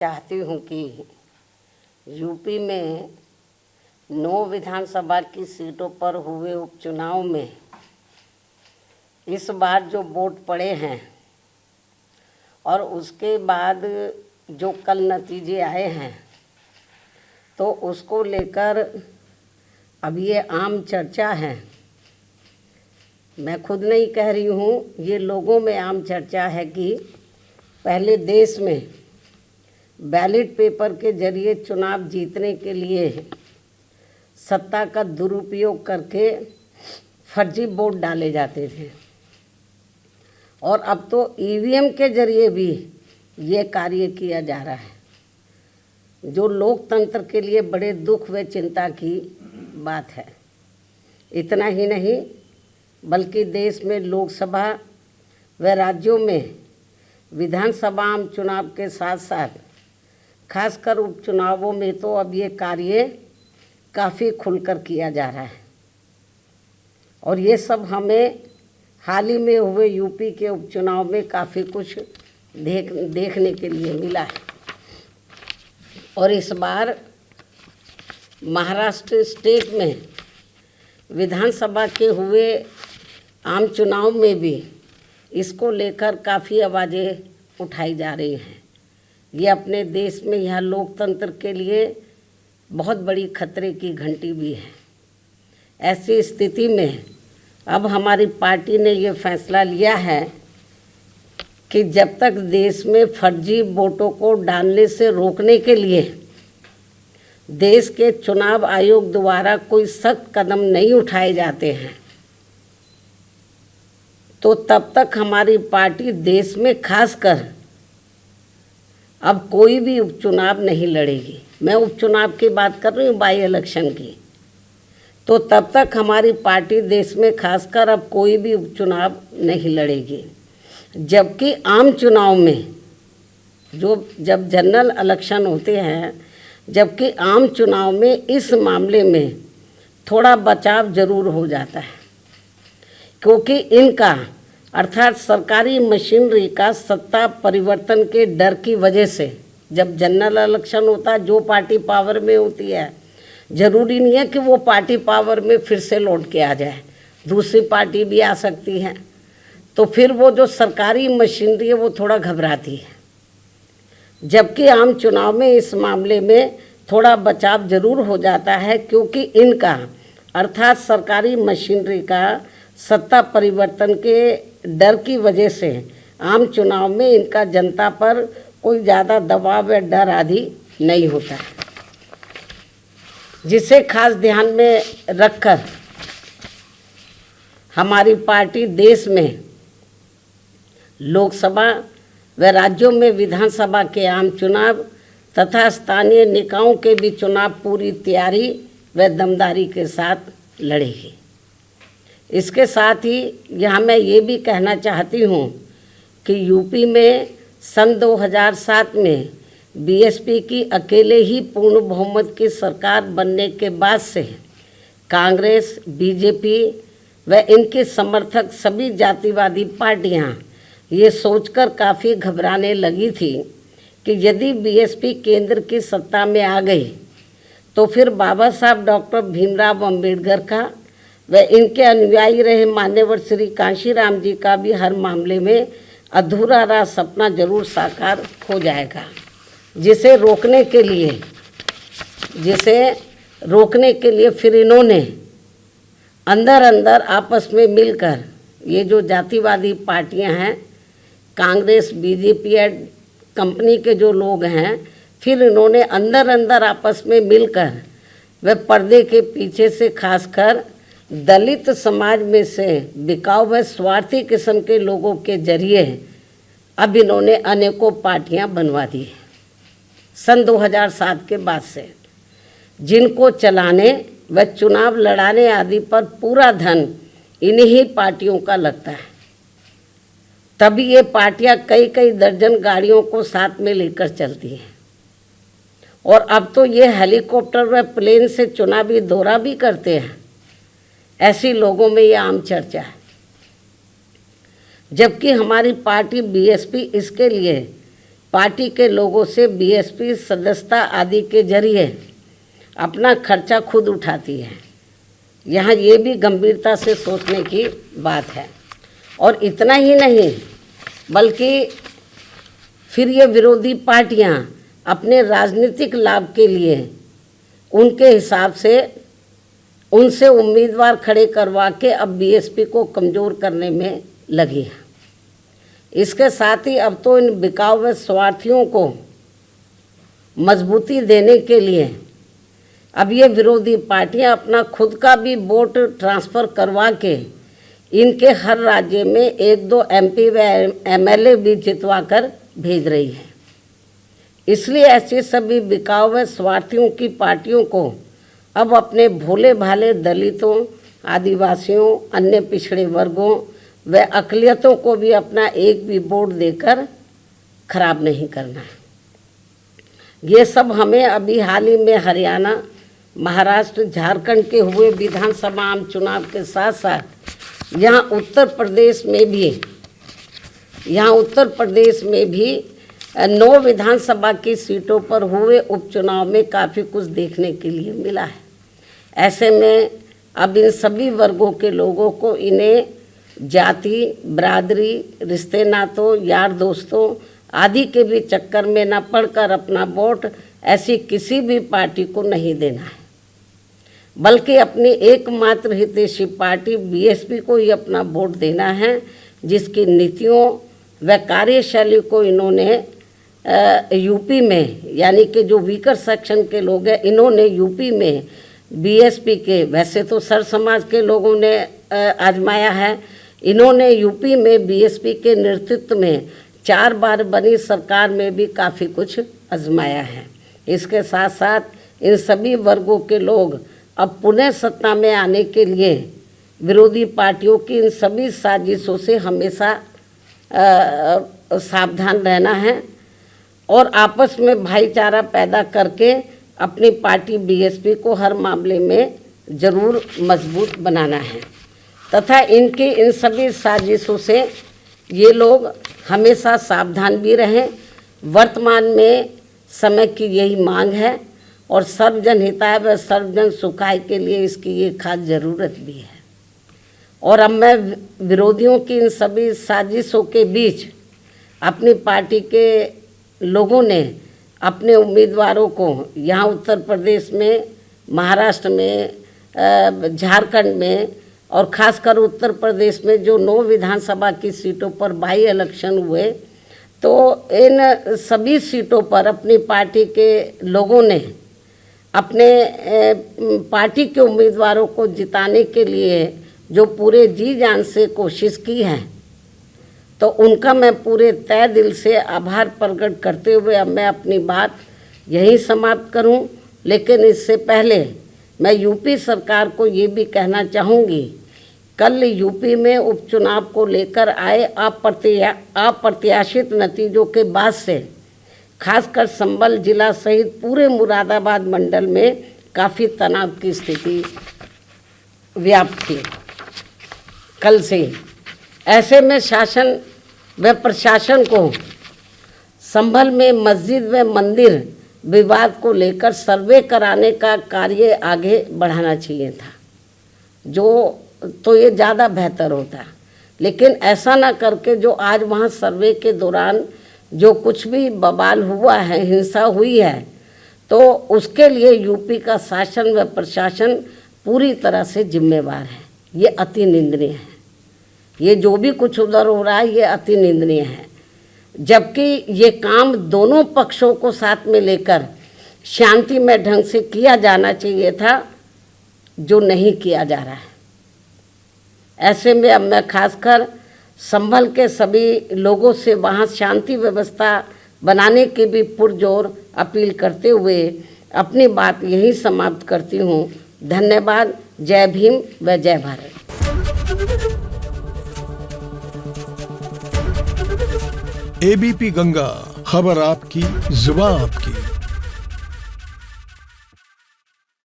चाहती हूँ कि यूपी में 9 विधानसभा की सीटों पर हुए उपचुनाव में इस बार जो वोट पड़े हैं और उसके बाद जो कल नतीजे आए हैं तो उसको लेकर अब ये आम चर्चा है। मैं खुद नहीं कह रही हूँ, ये लोगों में आम चर्चा है कि पहले देश में बैलेट पेपर के जरिए चुनाव जीतने के लिए सत्ता का दुरुपयोग करके फर्जी वोट डाले जाते थे और अब तो ईवीएम के जरिए भी ये कार्य किया जा रहा है, जो लोकतंत्र के लिए बड़े दुख व चिंता की बात है। इतना ही नहीं बल्कि देश में लोकसभा व राज्यों में विधानसभा आम चुनाव के साथ साथ खासकर उपचुनावों में तो अब ये कार्य काफ़ी खुलकर किया जा रहा है और ये सब हमें हाल ही में हुए यूपी के उपचुनाव में काफ़ी कुछ देखने के लिए मिला है। और इस बार महाराष्ट्र स्टेट में विधानसभा के हुए आम चुनाव में भी इसको लेकर काफ़ी आवाज़ें उठाई जा रही हैं। ये अपने देश में यह लोकतंत्र के लिए बहुत बड़ी खतरे की घंटी भी है। ऐसी स्थिति में अब हमारी पार्टी ने ये फैसला लिया है कि जब तक देश में फर्जी वोटों को डालने से रोकने के लिए देश के चुनाव आयोग द्वारा कोई सख्त कदम नहीं उठाए जाते हैं तो तब तक हमारी पार्टी देश में खासकर अब कोई भी उपचुनाव नहीं लड़ेगी। मैं उपचुनाव की बात कर रही हूँ, बाई इलेक्शन की। तो तब तक हमारी पार्टी देश में खासकर अब कोई भी उपचुनाव नहीं लड़ेगी। जबकि आम चुनाव में जब जनरल इलेक्शन होते हैं, जबकि आम चुनाव में इस मामले में थोड़ा बचाव जरूर हो जाता है, क्योंकि इनका अर्थात सरकारी मशीनरी का सत्ता परिवर्तन के डर की वजह से जब जनरल इलेक्शन होता है, जो पार्टी पावर में होती है ज़रूरी नहीं है कि वो पार्टी पावर में फिर से लौट के आ जाए, दूसरी पार्टी भी आ सकती है। तो फिर वो जो सरकारी मशीनरी है वो थोड़ा घबराती है। जबकि आम चुनाव में इस मामले में थोड़ा बचाव जरूर हो जाता है, क्योंकि इनका अर्थात सरकारी मशीनरी का सत्ता परिवर्तन के डर की वजह से आम चुनाव में इनका जनता पर कोई ज़्यादा दबाव या डर आदि नहीं होता है, जिसे खास ध्यान में रखकर हमारी पार्टी देश में लोकसभा व राज्यों में विधानसभा के आम चुनाव तथा स्थानीय निकायों के भी चुनाव पूरी तैयारी व दमदारी के साथ लड़ेगी। इसके साथ ही यहाँ मैं ये भी कहना चाहती हूँ कि यूपी में सन 2007 में बीएसपी की अकेले ही पूर्ण बहुमत की सरकार बनने के बाद से कांग्रेस, बीजेपी व इनके समर्थक सभी जातिवादी पार्टियाँ ये सोचकर काफ़ी घबराने लगी थी कि यदि बीएसपी केंद्र की सत्ता में आ गई तो फिर बाबा साहब डॉक्टर भीमराव अम्बेडकर का व इनके अनुयायी रहे मान्यवर श्री कांशीराम जी का भी हर मामले में अधूरा रहा सपना जरूर साकार हो जाएगा, जिसे रोकने के लिए फिर इन्होंने अंदर अंदर आपस में मिलकर ये जो जातिवादी पार्टियां हैं, कांग्रेस, बीजेपी कंपनी के जो लोग हैं, फिर इन्होंने अंदर अंदर आपस में मिलकर व पर्दे के पीछे से खासकर दलित समाज में से बिकाऊ व स्वार्थी किस्म के लोगों के जरिए अब इन्होंने अनेकों पार्टियां बनवा दी हैं सन 2007 के बाद से, जिनको चलाने व चुनाव लड़ाने आदि पर पूरा धन इन्हीं पार्टियों का लगता है। तभी ये पार्टियां कई कई दर्जन गाड़ियों को साथ में लेकर चलती हैं और अब तो ये हेलीकॉप्टर व प्लेन से चुनावी दौरा भी करते हैं। ऐसी लोगों में ये आम चर्चा है। जबकि हमारी पार्टी बीएसपी इसके लिए पार्टी के लोगों से बीएसपी सदस्यता आदि के जरिए अपना खर्चा खुद उठाती है। यहाँ ये भी गंभीरता से सोचने की बात है। और इतना ही नहीं, बल्कि फिर ये विरोधी पार्टियाँ अपने राजनीतिक लाभ के लिए उनके हिसाब से उनसे उम्मीदवार खड़े करवा के अब बीएसपी को कमज़ोर करने में लगी हैं। इसके साथ ही अब तो इन बिकाऊ व स्वार्थियों को मजबूती देने के लिए अब ये विरोधी पार्टियां अपना खुद का भी वोट ट्रांसफ़र करवा के इनके हर राज्य में 1-2 एमपी व एमएलए भी जितवा कर भेज रही है। इसलिए ऐसे सभी बिकाऊ व स्वार्थियों की पार्टियों को अब अपने भोले भाले दलितों, आदिवासियों, अन्य पिछड़े वर्गों व अक़लियतों को भी अपना एक भी वोट देकर खराब नहीं करना है। ये सब हमें अभी हाल ही में हरियाणा, महाराष्ट्र, झारखंड के हुए विधानसभा आम चुनाव के साथ साथ यहाँ उत्तर प्रदेश में भी 9 विधानसभा की सीटों पर हुए उपचुनाव में काफ़ी कुछ देखने के लिए मिला है। ऐसे में अब इन सभी वर्गों के लोगों को इन्हें जाति, बरादरी, रिश्ते नातों, यार दोस्तों आदि के भी चक्कर में न पड़कर अपना वोट ऐसी किसी भी पार्टी को नहीं देना है, बल्कि अपनी एकमात्र हितैषी पार्टी बीएसपी को ही अपना वोट देना है, जिसकी नीतियों व कार्यशैली को इन्होंने यूपी में, यानी कि जो वीकर सेक्शन के लोग हैं, इन्होंने यूपी में बीएसपी के, वैसे तो सर समाज के लोगों ने आजमाया है, इन्होंने यूपी में बीएसपी के नेतृत्व में 4 बार बनी सरकार में भी काफ़ी कुछ आजमाया है। इसके साथ साथ इन सभी वर्गों के लोग अब पुनः सत्ता में आने के लिए विरोधी पार्टियों की इन सभी साजिशों से हमेशा सावधान रहना है और आपस में भाईचारा पैदा करके अपनी पार्टी बीएसपी को हर मामले में ज़रूर मजबूत बनाना है तथा इनकी इन सभी साजिशों से ये लोग हमेशा सावधान भी रहें। वर्तमान में समय की यही मांग है और सर्वजन हिताय व सर्वजन सुखाय के लिए इसकी ये खास ज़रूरत भी है। और अब मैं विरोधियों की इन सभी साजिशों के बीच अपनी पार्टी के लोगों ने अपने उम्मीदवारों को यहाँ उत्तर प्रदेश में, महाराष्ट्र में, झारखंड में और ख़ासकर उत्तर प्रदेश में जो 9 विधानसभा की सीटों पर बाई इलेक्शन हुए, तो इन सभी सीटों पर अपनी पार्टी के लोगों ने अपने पार्टी के उम्मीदवारों को जिताने के लिए जो पूरे जी जान से कोशिश की है, तो उनका मैं पूरे तय दिल से आभार प्रकट करते हुए अब मैं अपनी बात यहीं समाप्त करूं। लेकिन इससे पहले मैं यूपी सरकार को ये भी कहना चाहूँगी, कल यूपी में उपचुनाव को लेकर आए अप्रत्याशित नतीजों के बाद से खासकर संभल जिला सहित पूरे मुरादाबाद मंडल में काफ़ी तनाव की स्थिति व्याप्त थी कल से ही। ऐसे में शासन व प्रशासन को संभल में मस्जिद व मंदिर विवाद को लेकर सर्वे कराने का कार्य आगे बढ़ाना चाहिए था, जो तो ये ज़्यादा बेहतर होता। लेकिन ऐसा ना करके जो आज वहाँ सर्वे के दौरान जो कुछ भी बवाल हुआ है, हिंसा हुई है, तो उसके लिए यूपी का शासन व प्रशासन पूरी तरह से जिम्मेवार है। ये अति निंदनीय है। ये जो भी कुछ उधर हो रहा है ये अति निंदनीय है, जबकि ये काम दोनों पक्षों को साथ में लेकर शांतिमय ढंग से किया जाना चाहिए था, जो नहीं किया जा रहा है। ऐसे में अब मैं खासकर संभल के सभी लोगों से वहाँ शांति व्यवस्था बनाने की भी पुरजोर अपील करते हुए अपनी बात यहीं समाप्त करती हूँ। धन्यवाद। जय भीम व जय भारत। एबीपी गंगा, खबर आपकी, जुबान आपकी।